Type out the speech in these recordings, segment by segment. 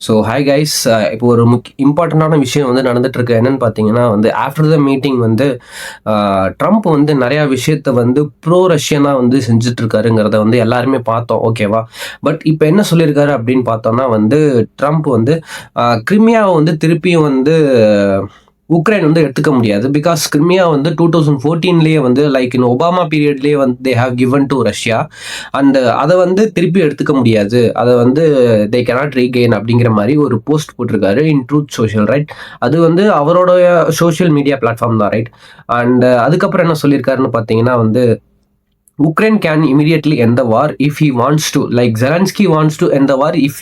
So hi guys. இப்போ ஒரு இம்பார்ட்டண்டான விஷயம் வந்து நடந்துட்டு இருக்கு. என்னன்னு பார்த்தீங்கன்னா வந்து ஆஃப்டர் த மீட்டிங் வந்து ட்ரம்ப் வந்து நிறையா விஷயத்த வந்து ப்ரோ ரஷ்யனாக வந்து செஞ்சுட்டு இருக்காருங்கிறத வந்து எல்லாருமே பார்த்தோம். ஓகேவா? பட் இப்போ என்ன சொல்லியிருக்காரு அப்படின்னு பார்த்தோம்னா வந்து ட்ரம்ப் வந்து கிரிமியாவை வந்து திருப்பியும் வந்து உக்ரைன் வந்து எடுத்துக்க முடியாது. பிகாஸ் கிரிமியா வந்து 2014லயே வந்து லைக் இன் ஒபாமா பீரியட்லயே வந்து they have given to Russia. And அத வந்து திருப்பி எடுத்துக்க முடியாது. அத வந்து தே கேனாட் ரீகெயின் அப்படிங்கிற மாரி ஒரு போஸ்ட் போட்டிருக்காரு இன் ட்ரூத் சோஷியல் ரைட். அது வந்து அவருடைய சோஷியல் மீடியா பிளாட்ஃபார்ம் தான் ரைட். அண்ட் அதுக்கப்புறம் என்ன சொல்லியிருக்காருன்னு பார்த்தீங்கன்னா வந்து Ukraine can immediately end the war if he wants to. Like Zelensky wants to end the war if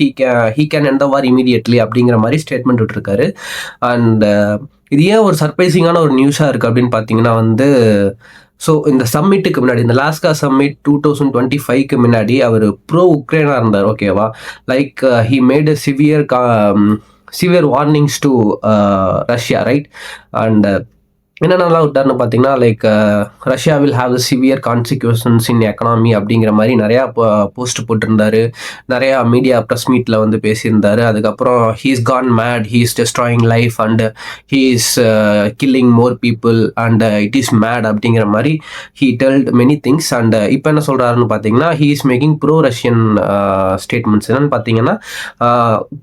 he can end the war immediately அப்படிங்கிற மாதிரி ஸ்டேட்மெண்ட் விட்டுருக்காரு. அண்ட் இது ஏன் ஒரு சர்ப்ரைசிங்கான ஒரு நியூஸாக இருக்குது அப்படின்னு பார்த்தீங்கன்னா வந்து ஸோ இந்த சம்மிட்டுக்கு முன்னாடி இந்த லாஸ்கா சம்மிட் 2025க்கு முன்னாடி அவர் ப்ரோ உக்ரைனாக இருந்தார். ஓகேவா? Like he made severe warnings to Russia right. And என்னென்னலாம் விட்டார்னு பார்த்தீங்கன்னா like Russia will have the severe consequences in economy அப்படிங்கிற மாதிரி நிறையா போஸ்ட் போட்டிருந்தாரு. நிறையா மீடியா ப்ரெஸ் மீட்டில் வந்து பேசியிருந்தாரு. அதுக்கப்புறம் he is gone mad, he is destroying life and he is killing more people and it is mad அப்படிங்கிற மாதிரி he told many things. And இப்போ என்ன சொல்கிறாருன்னு பார்த்தீங்கன்னா he is making pro Russian statements. என்னன்னு பார்த்தீங்கன்னா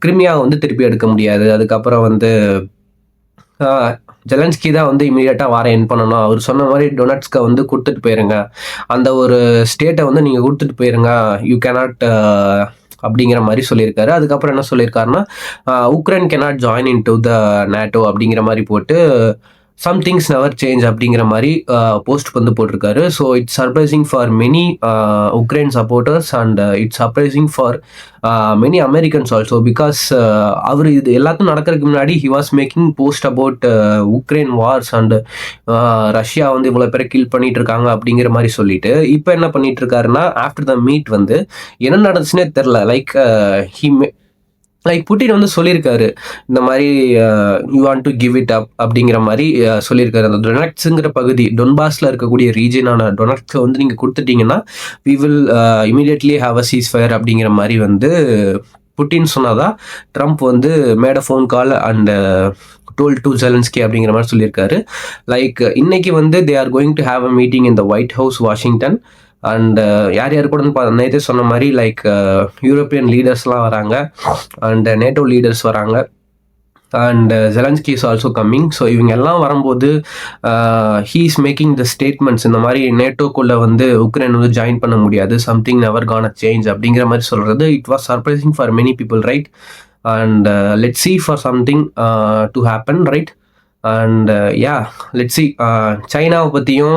கிரிமியாவை வந்து திருப்பி எடுக்க முடியாது. அதுக்கப்புறம் வந்து ஜெலன்ஸ்கி தான் வந்து இமீடியட்டாக வார என் பண்ணணும். அவர் சொன்ன மாதிரி டொனட்ஸ்கை வந்து கொடுத்துட்டு போயிருங்க, அந்த ஒரு ஸ்டேட்டை வந்து நீங்கள் கொடுத்துட்டு போயிருங்க, யூ கேனாட் அப்படிங்கிற மாதிரி சொல்லியிருக்காரு. அதுக்கப்புறம் என்ன சொல்லியிருக்காருன்னா Ukraine cannot join in to the NATO அப்படிங்கிற மாதிரி போட்டு சம் திங்ஸ் நெவர் சேஞ்ச் அப்படிங்கிற மாதிரி போஸ்ட் வந்து போட்டிருக்காரு. So it's surprising for many Ukraine supporters and it's surprising for many Americans also. Because அவர் இது எல்லாத்தையும் நடக்கிறதுக்கு முன்னாடி he was making post about Ukraine wars and Russia வந்து இவ்வளோ பேரை கில் பண்ணிட்டு இருக்காங்க அப்படிங்கிற மாதிரி சொல்லிட்டு இப்போ என்ன பண்ணிட்டு இருக்காருன்னா ஆஃப்டர் த மீட் வந்து என்ன நடந்துச்சுன்னே தெரில. லைக் புட்டின் வந்து சொல்லியிருக்காரு இந்த மாதிரி you want to give it up அப்படிங்கிற மாதிரி சொல்லியிருக்காரு. அந்த டொனட்ஸ்ங்கிற பகுதி டொன்பாஸில் இருக்கக்கூடிய ரீஜனான டொனட்ஸ்க்கு வந்து நீங்கள் கொடுத்துட்டீங்கன்னா we will immediately have a ceasefire அப்படிங்கிற மாதிரி வந்து புட்டின் சொன்னாதான் ட்ரம்ப் வந்து made a phone call and told to Zelensky அப்படிங்கிற மாதிரி சொல்லியிருக்காரு. லைக் இன்னைக்கு வந்து they are going to have a meeting in the White House Washington. And யார் யார் கூட நேற்றே சொன்ன மாதிரி லைக் யூரோப்பியன் லீடர்ஸ்லாம் வராங்க அண்ட் நேட்டோ லீடர்ஸ் வராங்க and Zelensky is also coming. So இவங்க எல்லாம் வரும்போது he is making the statements இந்த மாதிரி நேட்டோக்குள்ளே வந்து உக்ரைன் வந்து ஜாயின் பண்ண முடியாது, சம்திங் நெவர் கான் சேஞ்ச் அப்படிங்கிற மாதிரி சொல்கிறது it was surprising for many people right. And let's see for something to happen right. And let's see சைனாவை பற்றியும்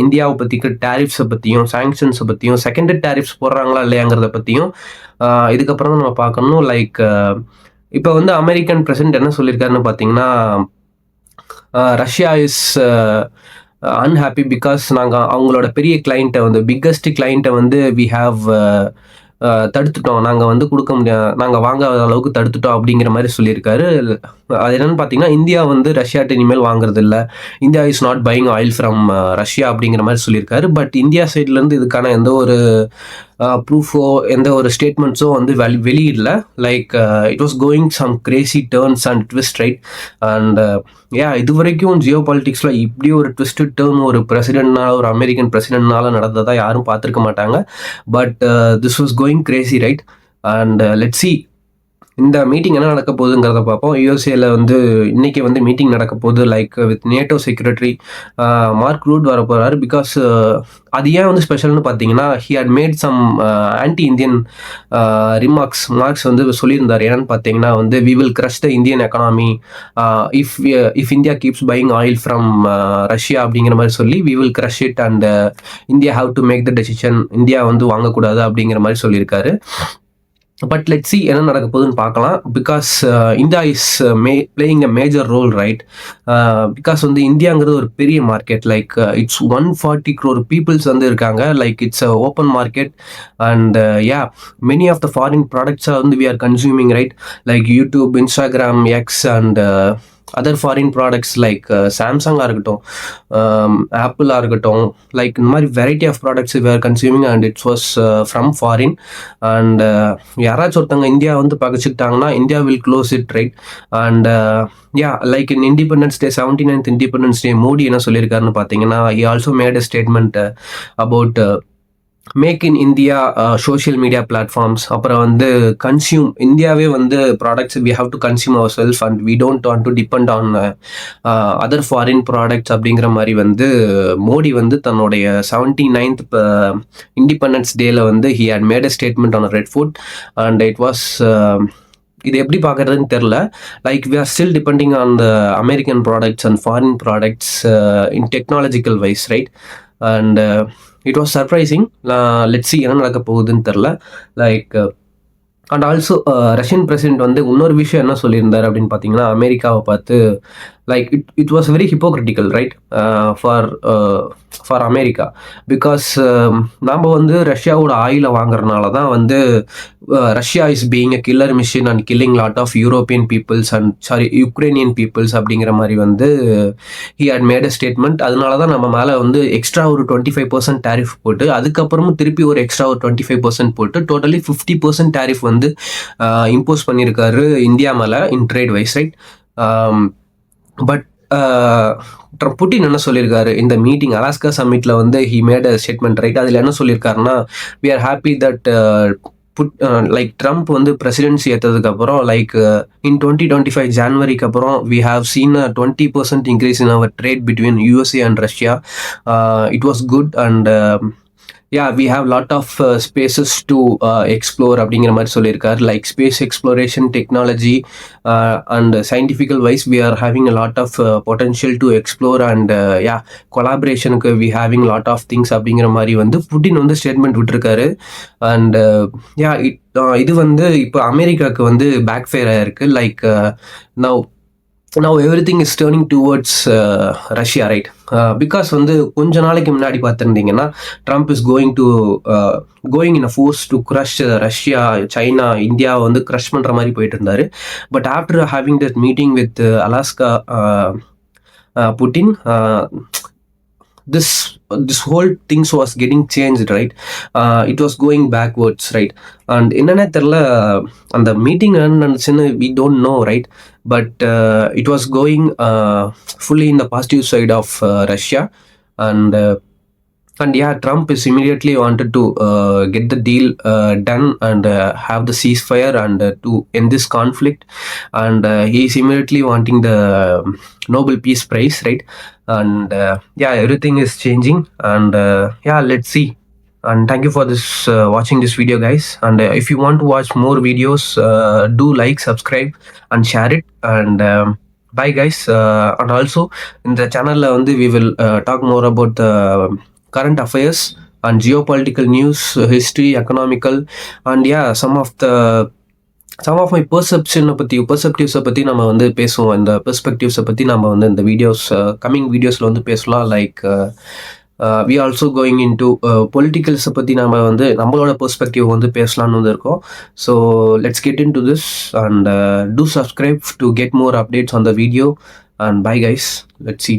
இந்தியாவை பற்றிக்கு டேரிஃப்ஸை பற்றியும் சாங்ஷன்ஸை பற்றியும் செகண்டரி டேரிஃப்ஸ் போடுறாங்களா இல்லையாங்கிறத பற்றியும் இதுக்கப்புறம் தான் நம்ம பார்க்கணும். லைக் இப்போ வந்து அமெரிக்கன் பிரசிடென்ட் என்ன சொல்லியிருக்காருன்னு பார்த்தீங்கன்னா ரஷ்யா இஸ் அன்ஹாப்பி பிகாஸ் நாங்கள் அவங்களோட பெரிய கிளைண்ட்டை வந்து பிக்கஸ்ட் கிளைண்ட்டை வந்து வி ஹாவ் தடுத்துட்டோம், நாங்கள் வந்து கொடுக்க முடியாது, நாங்கள் வாங்காத அளவுக்கு தடுத்துட்டோம் அப்படிங்கிற மாதிரி சொல்லியிருக்காரு. அது என்னன்னு பார்த்தீங்கன்னா இந்தியா வந்து ரஷ்யாட்ட இனிமேல் வாங்குறது இல்லை, India is not buying oil from Russia அப்படிங்கிற மாதிரி சொல்லியிருக்காரு. பட் இந்தியா சைட்லேருந்து இதுக்கான எந்த ஒரு ப்ரூஃபோ எந்த ஒரு ஸ்டேட்மெண்ட்ஸோ வந்து வெளியிடல. Like it was going some crazy turns and twist right. And இது வரைக்கும் ஜியோ பாலிட்டிக்ஸில் இப்படி ஒரு ட்விஸ்ட் டேர்ன் ஒரு பிரசிடென்ட்னால ஒரு அமெரிக்கன் பிரசிடென்ட்னால நடந்ததா யாரும் பார்த்துருக்க மாட்டாங்க. But this was going Crazy right. And let's C இந்த மீட்டிங் என்ன நடக்க போகுதுங்கிறத பார்ப்போம். யூஎஸ்ஏல வந்து இன்னைக்கு வந்து மீட்டிங் நடக்க போகுது like with NATO secretary Mark Rutte வர போகிறாரு. பிகாஸ் அது ஏன் வந்து ஸ்பெஷல்னு பார்த்தீங்கன்னா he had made some anti Indian marks வந்து சொல்லியிருந்தார். என்னன்னு பார்த்தீங்கன்னா வந்து we will crush the Indian economy if India keeps buying oil from Russia அப்படிங்கிற மாதிரி சொல்லி we will crush it and India have to make the decision, India வந்து வாங்கக்கூடாது அப்படிங்கிற மாதிரி சொல்லியிருக்காரு. பட் லெட்ஸ் சி என்ன நடக்க போகுதுன்னு பார்க்கலாம். Because India is playing a major role right. Because வந்து இந்தியாங்கிறது ஒரு பெரிய market. Like it's 140 crore peoples வந்து இருக்காங்க. Like it's a open market. And many of the foreign ப்ராடக்ட்ஸை வந்து we are consuming right. Like YouTube, Instagram, X and other foreign products like சாம்சங்காக இருக்கட்டும், ஆப்பிளாக இருக்கட்டும், லைக் இந்த மாதிரி variety of products where consuming and it's was from foreign. And யாராச்சும் ஒருத்தவங்க இந்தியா வந்து பகச்சிக்கிட்டாங்கன்னா India will close it, right? And yeah, like in Independence Day, 79th Independence Day, Modi என்ன சொல்லியிருக்காருன்னு பார்த்தீங்கன்னா, he also made a statement about make in India social media platforms. அப்புறம் வந்து consume இந்தியாவே வந்து products we have to consume our self and we don't want to depend on other foreign products அப்படிங்கிற மாதிரி வந்து மோடி வந்து தன்னுடைய 79th இண்டிபெண்டன்ஸ் டேல வந்து he had made a statement on red foot. And it was இது எப்படி பார்க்குறதுன்னு தெரில. Like we are still depending on the American products and foreign products in technological wise, right? And it was surprising. Let's see என்ன நடக்க போகுதுன்னு தெரில. Like and also Russian president வந்து இன்னொரு விஷயம் என்ன சொல்லியிருந்தார் அப்படின்னு பார்த்தீங்கன்னா, அமெரிக்காவை பார்த்து like it was very hypocritical, right? For America. Because நாம் வந்து ரஷ்யாவோட ஆயிலை வாங்குறதுனால தான் வந்து Russia is being a killer machine and killing lot of European peoples and Ukrainian peoples அப்படிங்கிற மாதிரி வந்து he had made a statement. அதனால தான் நம்ம மேலே வந்து எக்ஸ்ட்ரா ஒரு 25% டேரிஃப் போட்டு, அதுக்கப்புறமும் திருப்பி ஒரு எக்ஸ்ட்ரா ஒரு 25% போட்டு டோட்டலி 50% டேரிஃப் வந்து இம்போஸ் பண்ணியிருக்காரு இந்தியா மேலே in trade wise, right? But Putin என்ன சொல்லியிருக்காரு இந்த மீட்டிங், அலாஸ்கா சம்மிட்ல வந்து he made a statement, right? அதில் என்ன சொல்லியிருக்காருன்னா, we are happy that like Trump வந்து பிரசிடென்சி ஏற்றதுக்கு அப்புறம் லைக் இன் 2025 ஜான்வரிக்கு அப்புறம் we have seen a 20% increase in our trade between USA and Russia. It was good and we have lot of spaces to explore அப்படிங்கிற மாதிரி சொல்லியிருக்காரு. Like space exploration technology and scientifical wise we are having a lot of potential to explore and கொலாபரேஷனுக்கு we having lot of things அப்படிங்கிற மாதிரி வந்து Putin வந்து statement விட்டுருக்காரு. And இது வந்து இப்போ அமெரிக்காவுக்கு வந்து பேக் ஃபயர் ஆயிருக்கு. Like now everything is turning towards Russia, right? Because வந்து கொஞ்ச நாளைக்கு முன்னாடி பார்த்துருந்தீங்கன்னா Trump is going in a force to crush Russia, China, India வந்து க்ரஷ் பண்ணுற மாதிரி போயிட்டு இருந்தாரு. But after having that meeting with Alaska Putin, this whole things was getting changed, right? It was going backwards, right? And என்னன்னே தெரியல அந்த meeting நடந்துச்சுன்னு we don't know, right? But it was going fully in the positive side of Russia. And Trump is immediately wanted to get the deal done and have the ceasefire and to end this conflict. And he is immediately wanting the Nobel Peace Prize, right? And everything is changing. And let's see. And thank you for this watching this video, guys. And if you want to watch more videos, do like, subscribe and share it. And bye, guys. And also in the channel we will talk more about the current affairs and geopolitical news, history, economical, and some of my perspectives பற்றி நம்ம வந்து பேசுவோம். இந்த பெர்ஸ்பெக்டிவ்ஸை பற்றி நம்ம வந்து இந்த videos coming வீடியோஸில் வந்து பேசலாம். Like we also going into பொலிட்டிக்கல்ஸை பற்றி நம்ம வந்து நம்மளோட பெர்ஸ்பெக்டிவ் வந்து பேசலான்னு வந்து இருக்கோம். So let's get into this and do subscribe to get more updates on the video. And bye, guys. Let's see.